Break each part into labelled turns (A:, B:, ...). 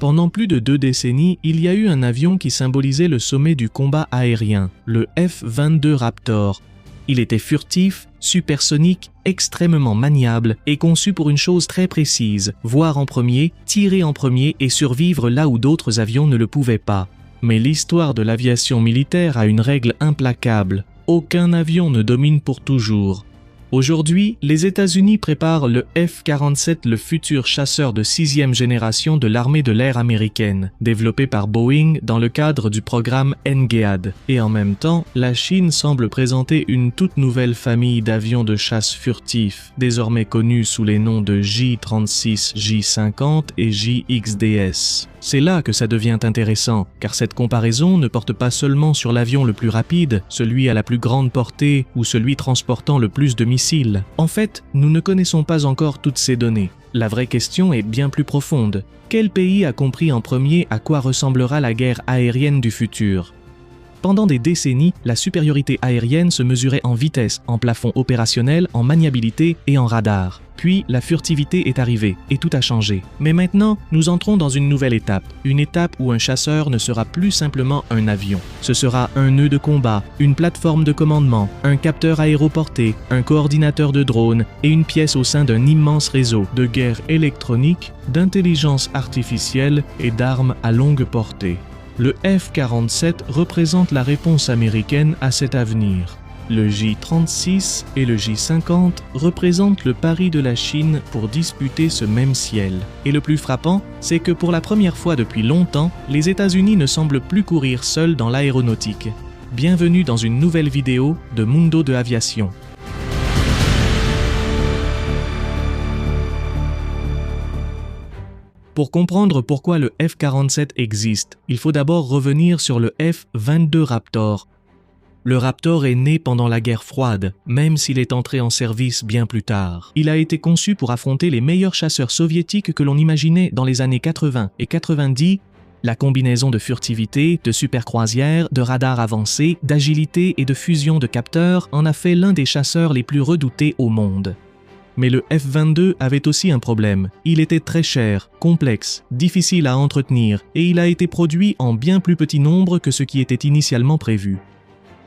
A: Pendant plus de 2 décennies, il y a eu un avion qui symbolisait le sommet du combat aérien, le F-22 Raptor. Il était furtif, supersonique, extrêmement maniable et conçu pour une chose très précise, voir en premier, tirer en premier et survivre là où d'autres avions ne le pouvaient pas. Mais l'histoire de l'aviation militaire a une règle implacable. Aucun avion ne domine pour toujours. Aujourd'hui, les États-Unis préparent le F-47, le futur chasseur de 6e génération de l'armée de l'air américaine, développé par Boeing dans le cadre du programme NGAD. Et en même temps, la Chine semble présenter une toute nouvelle famille d'avions de chasse furtifs, désormais connus sous les noms de J-36, J-50 et JXDS. C'est là que ça devient intéressant, car cette comparaison ne porte pas seulement sur l'avion le plus rapide, celui à la plus grande portée ou celui transportant le plus de missiles. En fait, nous ne connaissons pas encore toutes ces données. La vraie question est bien plus profonde. Quel pays a compris en premier à quoi ressemblera la guerre aérienne du futur ? Pendant des décennies, la supériorité aérienne se mesurait en vitesse, en plafond opérationnel, en maniabilité et en radar. Puis, la furtivité est arrivée et tout a changé. Mais maintenant, nous entrons dans une nouvelle étape. Une étape où un chasseur ne sera plus simplement un avion. Ce sera un nœud de combat, une plateforme de commandement, un capteur aéroporté, un coordinateur de drone et une pièce au sein d'un immense réseau de guerre électronique, d'intelligence artificielle et d'armes à longue portée. Le F-47 représente la réponse américaine à cet avenir. Le J-36 et le J-50 représentent le pari de la Chine pour disputer ce même ciel. Et le plus frappant, c'est que pour la première fois depuis longtemps, les États-Unis ne semblent plus courir seuls dans l'aéronautique. Bienvenue dans une nouvelle vidéo de Mundo de Aviation. Pour comprendre pourquoi le F-47 existe, il faut d'abord revenir sur le F-22 Raptor. Le Raptor est né pendant la guerre froide, même s'il est entré en service bien plus tard. Il a été conçu pour affronter les meilleurs chasseurs soviétiques que l'on imaginait dans les années 80 et 90, la combinaison de furtivité, de supercroisière, de radar avancé, d'agilité et de fusion de capteurs en a fait l'un des chasseurs les plus redoutés au monde. Mais le F-22 avait aussi un problème. Il était très cher, complexe, difficile à entretenir et il a été produit en bien plus petit nombre que ce qui était initialement prévu.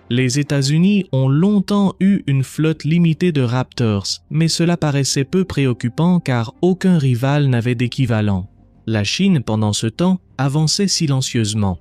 A: Les États-Unis ont longtemps eu une flotte limitée de Raptors, mais cela paraissait peu préoccupant car aucun rival n'avait d'équivalent. La Chine, pendant ce temps, avançait silencieusement.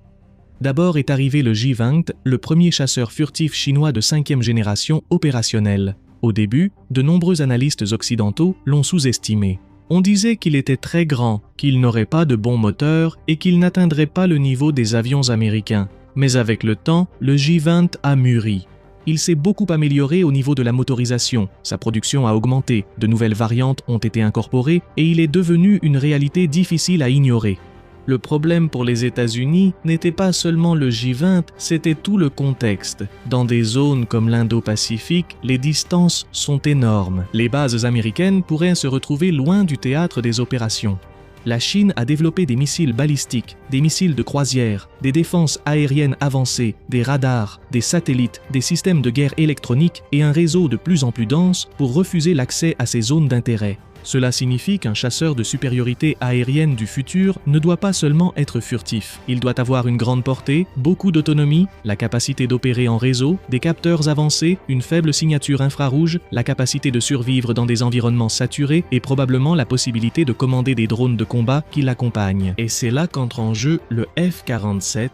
A: D'abord est arrivé le J-20, le premier chasseur furtif chinois de 5e génération opérationnel. Au début, de nombreux analystes occidentaux l'ont sous-estimé. On disait qu'il était très grand, qu'il n'aurait pas de bons moteurs et qu'il n'atteindrait pas le niveau des avions américains. Mais avec le temps, le J-20 a mûri. Il s'est beaucoup amélioré au niveau de la motorisation, sa production a augmenté, de nouvelles variantes ont été incorporées et il est devenu une réalité difficile à ignorer. Le problème pour les États-Unis n'était pas seulement le J-20, c'était tout le contexte. Dans des zones comme l'Indo-Pacifique, les distances sont énormes. Les bases américaines pourraient se retrouver loin du théâtre des opérations. La Chine a développé des missiles balistiques, des missiles de croisière, des défenses aériennes avancées, des radars, des satellites, des systèmes de guerre électronique et un réseau de plus en plus dense pour refuser l'accès à ces zones d'intérêt. Cela signifie qu'un chasseur de supériorité aérienne du futur ne doit pas seulement être furtif. Il doit avoir une grande portée, beaucoup d'autonomie, la capacité d'opérer en réseau, des capteurs avancés, une faible signature infrarouge, la capacité de survivre dans des environnements saturés et probablement la possibilité de commander des drones de combat qui l'accompagnent. Et c'est là qu'entre en jeu le F-47.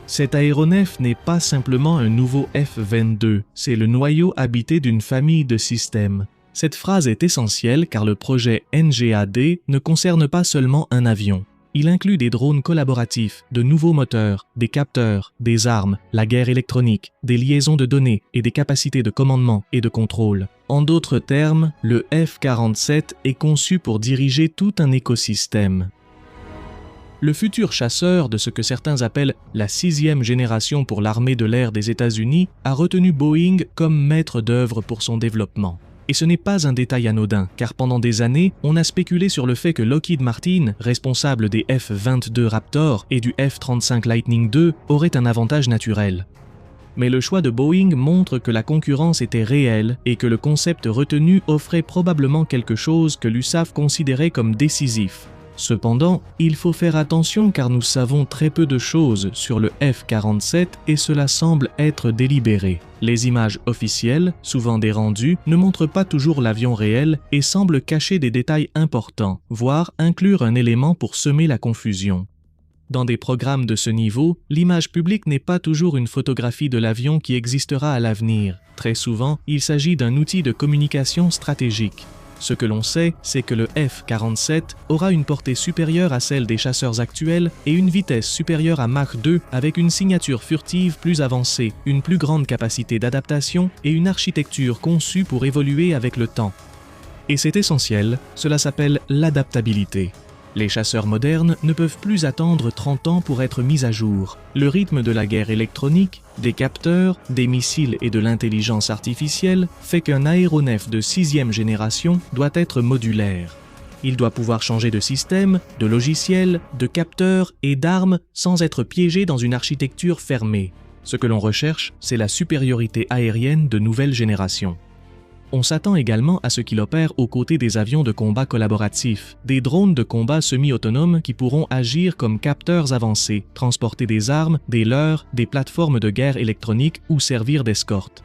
A: Cet aéronef n'est pas simplement un nouveau F-22, c'est le noyau habité d'une famille de systèmes. Cette phrase est essentielle car le projet NGAD ne concerne pas seulement un avion. Il inclut des drones collaboratifs, de nouveaux moteurs, des capteurs, des armes, la guerre électronique, des liaisons de données et des capacités de commandement et de contrôle. En d'autres termes, le F-47 est conçu pour diriger tout un écosystème. Le futur chasseur de ce que certains appellent la 6e génération pour l'armée de l'air des États-Unis a retenu Boeing comme maître d'œuvre pour son développement. Et ce n'est pas un détail anodin, car pendant des années, on a spéculé sur le fait que Lockheed Martin, responsable des F-22 Raptor et du F-35 Lightning II, aurait un avantage naturel. Mais le choix de Boeing montre que la concurrence était réelle et que le concept retenu offrait probablement quelque chose que l'USAF considérait comme décisif. Cependant, il faut faire attention car nous savons très peu de choses sur le F-47 et cela semble être délibéré. Les images officielles, souvent des rendus, ne montrent pas toujours l'avion réel et semblent cacher des détails importants, voire inclure un élément pour semer la confusion. Dans des programmes de ce niveau, l'image publique n'est pas toujours une photographie de l'avion qui existera à l'avenir. Très souvent, il s'agit d'un outil de communication stratégique. Ce que l'on sait, c'est que le F-47 aura une portée supérieure à celle des chasseurs actuels et une vitesse supérieure à Mach 2 avec une signature furtive plus avancée, une plus grande capacité d'adaptation et une architecture conçue pour évoluer avec le temps. Et c'est essentiel, cela s'appelle l'adaptabilité. Les chasseurs modernes ne peuvent plus attendre 30 ans pour être mis à jour. Le rythme de la guerre électronique, des capteurs, des missiles et de l'intelligence artificielle fait qu'un aéronef de 6e génération doit être modulaire. Il doit pouvoir changer de système, de logiciel, de capteur et d'armes sans être piégé dans une architecture fermée. Ce que l'on recherche, c'est la supériorité aérienne de nouvelle génération. On s'attend également à ce qu'il opère aux côtés des avions de combat collaboratifs, des drones de combat semi-autonomes qui pourront agir comme capteurs avancés, transporter des armes, des leurres, des plateformes de guerre électronique ou servir d'escorte.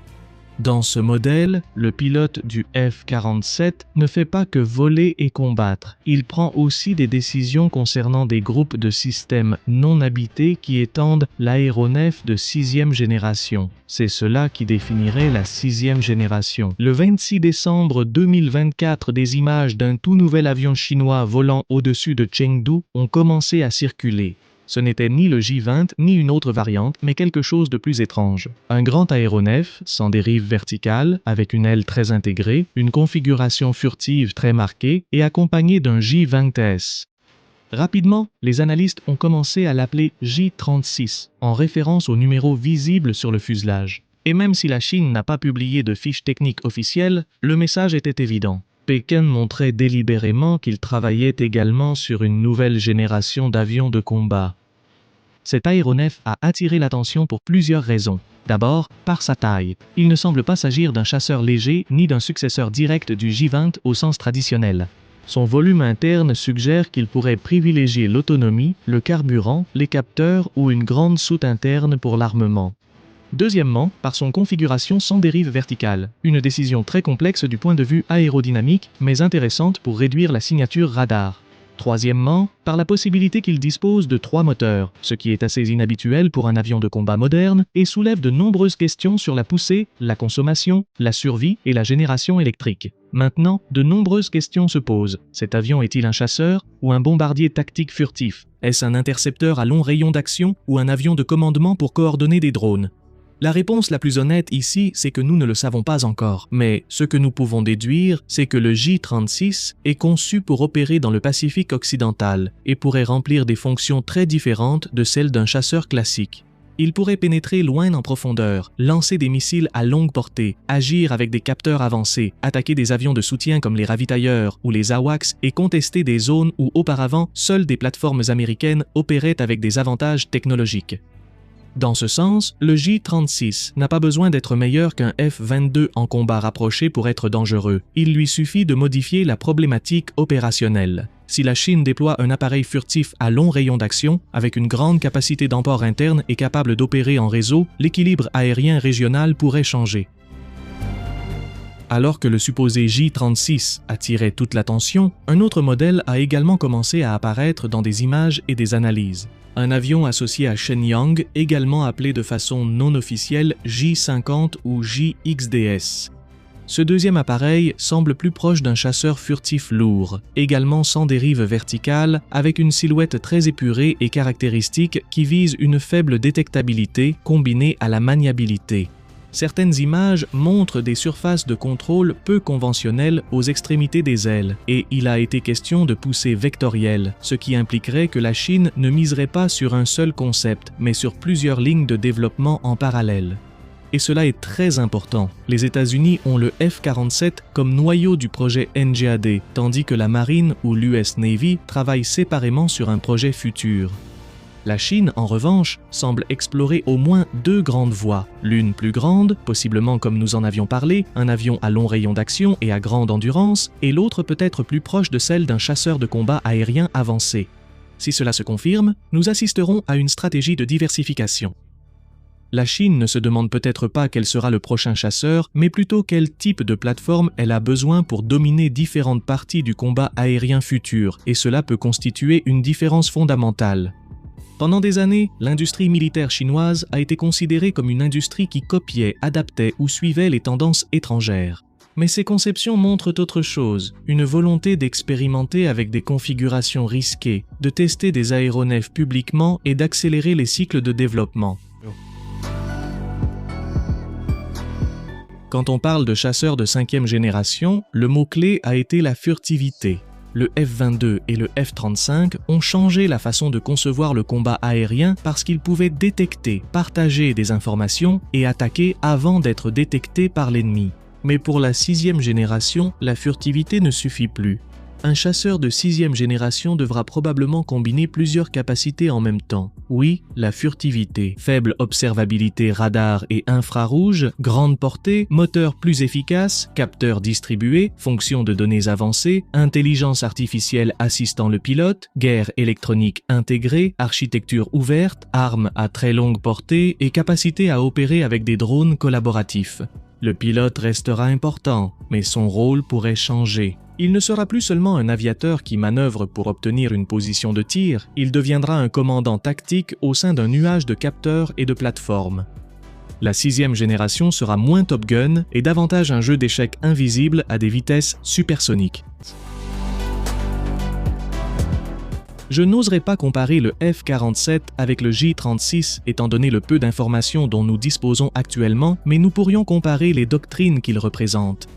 A: Dans ce modèle, le pilote du F-47 ne fait pas que voler et combattre. Il prend aussi des décisions concernant des groupes de systèmes non habités qui étendent l'aéronef de 6e génération. C'est cela qui définirait la 6e génération. Le 26 décembre 2024, des images d'un tout nouvel avion chinois volant au-dessus de Chengdu ont commencé à circuler. Ce n'était ni le J-20 ni une autre variante, mais quelque chose de plus étrange. Un grand aéronef, sans dérive verticale, avec une aile très intégrée, une configuration furtive très marquée et accompagné d'un J-20S. Rapidement, les analystes ont commencé à l'appeler J-36, en référence au numéro visible sur le fuselage. Et même si la Chine n'a pas publié de fiche technique officielle, le message était évident. Pékin montrait délibérément qu'il travaillait également sur une nouvelle génération d'avions de combat. Cet aéronef a attiré l'attention pour plusieurs raisons. D'abord, par sa taille. Il ne semble pas s'agir d'un chasseur léger ni d'un successeur direct du J-20 au sens traditionnel. Son volume interne suggère qu'il pourrait privilégier l'autonomie, le carburant, les capteurs ou une grande soute interne pour l'armement. Deuxièmement, par son configuration sans dérive verticale, une décision très complexe du point de vue aérodynamique, mais intéressante pour réduire la signature radar. Troisièmement, par la possibilité qu'il dispose de 3 moteurs, ce qui est assez inhabituel pour un avion de combat moderne et soulève de nombreuses questions sur la poussée, la consommation, la survie et la génération électrique. Maintenant, de nombreuses questions se posent. Cet avion est-il un chasseur ou un bombardier tactique furtif? Est-ce un intercepteur à long rayon d'action ou un avion de commandement pour coordonner des drones? La réponse la plus honnête ici, c'est que nous ne le savons pas encore. Mais ce que nous pouvons déduire, c'est que le J-36 est conçu pour opérer dans le Pacifique occidental et pourrait remplir des fonctions très différentes de celles d'un chasseur classique. Il pourrait pénétrer loin en profondeur, lancer des missiles à longue portée, agir avec des capteurs avancés, attaquer des avions de soutien comme les ravitailleurs ou les AWACS et contester des zones où auparavant seules des plateformes américaines opéraient avec des avantages technologiques. Dans ce sens, le J-36 n'a pas besoin d'être meilleur qu'un F-22 en combat rapproché pour être dangereux. Il lui suffit de modifier la problématique opérationnelle. Si la Chine déploie un appareil furtif à long rayon d'action, avec une grande capacité d'emport interne et capable d'opérer en réseau, l'équilibre aérien régional pourrait changer. Alors que le supposé J-36 attirait toute l'attention, un autre modèle a également commencé à apparaître dans des images et des analyses. Un avion associé à Shenyang, également appelé de façon non officielle J-50 ou J-XDS. Ce deuxième appareil semble plus proche d'un chasseur furtif lourd, également sans dérive verticale, avec une silhouette très épurée et caractéristique qui vise une faible détectabilité combinée à la maniabilité. Certaines images montrent des surfaces de contrôle peu conventionnelles aux extrémités des ailes, et il a été question de poussée vectorielle, ce qui impliquerait que la Chine ne miserait pas sur un seul concept, mais sur plusieurs lignes de développement en parallèle. Et cela est très important. Les États-Unis ont le F-47 comme noyau du projet NGAD, tandis que la Marine ou l'US Navy travaillent séparément sur un projet futur. La Chine, en revanche, semble explorer au moins deux grandes voies. L'une plus grande, possiblement comme nous en avions parlé, un avion à long rayon d'action et à grande endurance, et l'autre peut-être plus proche de celle d'un chasseur de combat aérien avancé. Si cela se confirme, nous assisterons à une stratégie de diversification. La Chine ne se demande peut-être pas quel sera le prochain chasseur, mais plutôt quel type de plateforme elle a besoin pour dominer différentes parties du combat aérien futur, et cela peut constituer une différence fondamentale. Pendant des années, l'industrie militaire chinoise a été considérée comme une industrie qui copiait, adaptait ou suivait les tendances étrangères. Mais ces conceptions montrent autre chose, une volonté d'expérimenter avec des configurations risquées, de tester des aéronefs publiquement et d'accélérer les cycles de développement. Quand on parle de chasseurs de 5e génération, le mot-clé a été la furtivité. Le F-22 et le F-35 ont changé la façon de concevoir le combat aérien parce qu'ils pouvaient détecter, partager des informations et attaquer avant d'être détectés par l'ennemi. Mais pour la 6e génération, la furtivité ne suffit plus. Un chasseur de 6e génération devra probablement combiner plusieurs capacités en même temps. Oui, la furtivité, faible observabilité radar et infrarouge, grande portée, moteur plus efficace, capteur distribué, fonction de données avancées, intelligence artificielle assistant le pilote, guerre électronique intégrée, architecture ouverte, armes à très longue portée et capacité à opérer avec des drones collaboratifs. Le pilote restera important, mais son rôle pourrait changer. Il ne sera plus seulement un aviateur qui manœuvre pour obtenir une position de tir, il deviendra un commandant tactique au sein d'un nuage de capteurs et de plateformes. La 6e génération sera moins Top Gun et davantage un jeu d'échecs invisible à des vitesses supersoniques. Je n'oserais pas comparer le F-47 avec le J-36 étant donné le peu d'informations dont nous disposons actuellement, mais nous pourrions comparer les doctrines qu'il représente.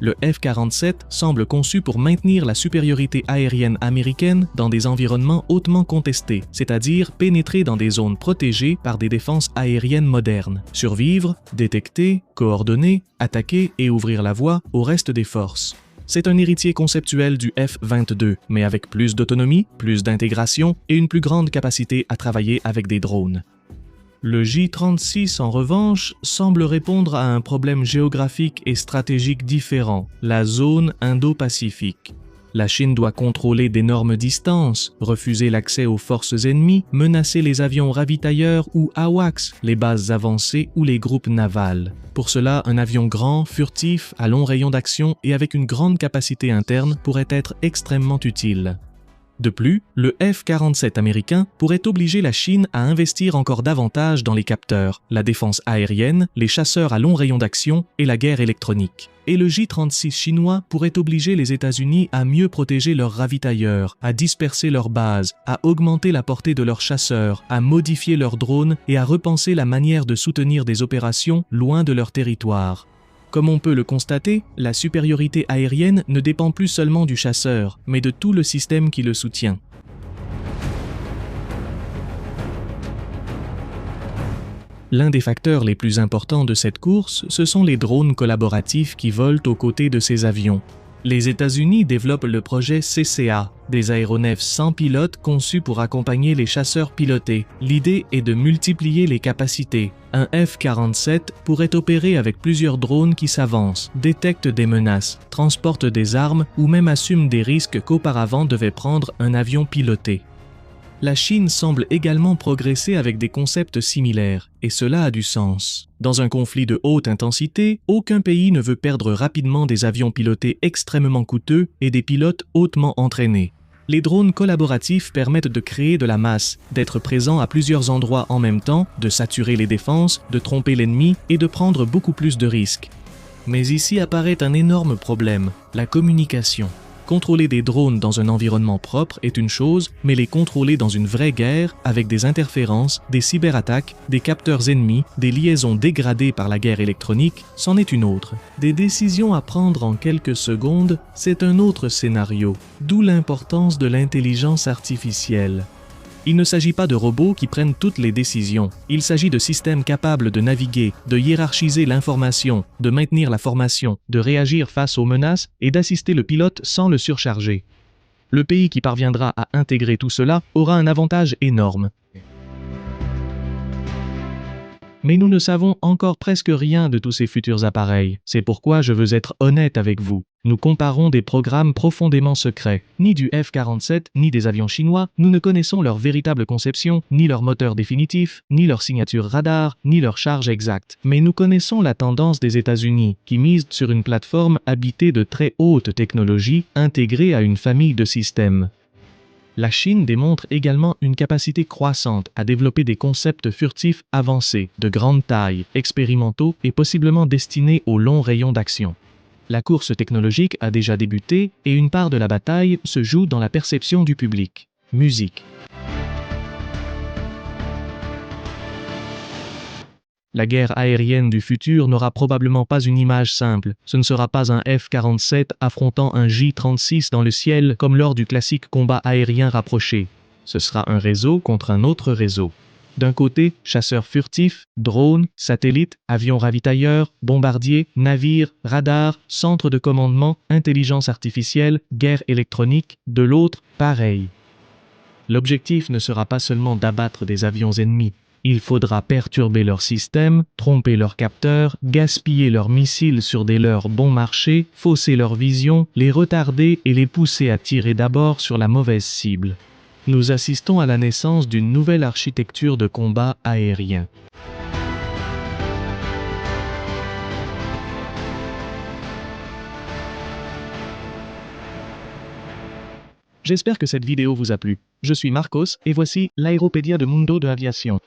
A: Le F-47 semble conçu pour maintenir la supériorité aérienne américaine dans des environnements hautement contestés, c'est-à-dire pénétrer dans des zones protégées par des défenses aériennes modernes, survivre, détecter, coordonner, attaquer et ouvrir la voie au reste des forces. C'est un héritier conceptuel du F-22, mais avec plus d'autonomie, plus d'intégration et une plus grande capacité à travailler avec des drones. Le J-36, en revanche, semble répondre à un problème géographique et stratégique différent, la zone Indo-Pacifique. La Chine doit contrôler d'énormes distances, refuser l'accès aux forces ennemies, menacer les avions ravitailleurs ou AWACS, les bases avancées ou les groupes navals. Pour cela, un avion grand, furtif, à long rayon d'action et avec une grande capacité interne pourrait être extrêmement utile. De plus, le F-47 américain pourrait obliger la Chine à investir encore davantage dans les capteurs, la défense aérienne, les chasseurs à long rayon d'action et la guerre électronique. Et le J-36 chinois pourrait obliger les États-Unis à mieux protéger leurs ravitailleurs, à disperser leurs bases, à augmenter la portée de leurs chasseurs, à modifier leurs drones et à repenser la manière de soutenir des opérations loin de leur territoire. Comme on peut le constater, la supériorité aérienne ne dépend plus seulement du chasseur, mais de tout le système qui le soutient. L'un des facteurs les plus importants de cette course, ce sont les drones collaboratifs qui volent aux côtés de ces avions. Les États-Unis développent le projet CCA, des aéronefs sans pilote conçus pour accompagner les chasseurs pilotés. L'idée est de multiplier les capacités. Un F-47 pourrait opérer avec plusieurs drones qui s'avancent, détectent des menaces, transportent des armes ou même assument des risques qu'auparavant devait prendre un avion piloté. La Chine semble également progresser avec des concepts similaires, et cela a du sens. Dans un conflit de haute intensité, aucun pays ne veut perdre rapidement des avions pilotés extrêmement coûteux et des pilotes hautement entraînés. Les drones collaboratifs permettent de créer de la masse, d'être présents à plusieurs endroits en même temps, de saturer les défenses, de tromper l'ennemi et de prendre beaucoup plus de risques. Mais ici apparaît un énorme problème, la communication. Contrôler des drones dans un environnement propre est une chose, mais les contrôler dans une vraie guerre, avec des interférences, des cyberattaques, des capteurs ennemis, des liaisons dégradées par la guerre électronique, c'en est une autre. Des décisions à prendre en quelques secondes, c'est un autre scénario, d'où l'importance de l'intelligence artificielle. Il ne s'agit pas de robots qui prennent toutes les décisions. Il s'agit de systèmes capables de naviguer, de hiérarchiser l'information, de maintenir la formation, de réagir face aux menaces et d'assister le pilote sans le surcharger. Le pays qui parviendra à intégrer tout cela aura un avantage énorme. Mais nous ne savons encore presque rien de tous ces futurs appareils. C'est pourquoi je veux être honnête avec vous. Nous comparons des programmes profondément secrets. Ni du F-47, ni des avions chinois, nous ne connaissons leur véritable conception, ni leur moteur définitif, ni leur signature radar, ni leur charge exacte. Mais nous connaissons la tendance des États-Unis, qui mise sur une plateforme habitée de très haute technologie, intégrée à une famille de systèmes. La Chine démontre également une capacité croissante à développer des concepts furtifs avancés, de grande taille, expérimentaux et possiblement destinés aux longs rayons d'action. La course technologique a déjà débuté et une part de la bataille se joue dans la perception du public. Musique. La guerre aérienne du futur n'aura probablement pas une image simple. Ce ne sera pas un F-47 affrontant un J-36 dans le ciel comme lors du classique combat aérien rapproché. Ce sera un réseau contre un autre réseau. D'un côté, chasseurs furtifs, drones, satellites, avions ravitailleurs, bombardiers, navires, radars, centres de commandement, intelligence artificielle, guerre électronique. De l'autre, pareil. L'objectif ne sera pas seulement d'abattre des avions ennemis. Il faudra perturber leur système, tromper leurs capteurs, gaspiller leurs missiles sur des leurres bon marché, fausser leur vision, les retarder et les pousser à tirer d'abord sur la mauvaise cible. Nous assistons à la naissance d'une nouvelle architecture de combat aérien. J'espère que cette vidéo vous a plu. Je suis Marcos et voici l'Aéropédia de Mundo de Aviation.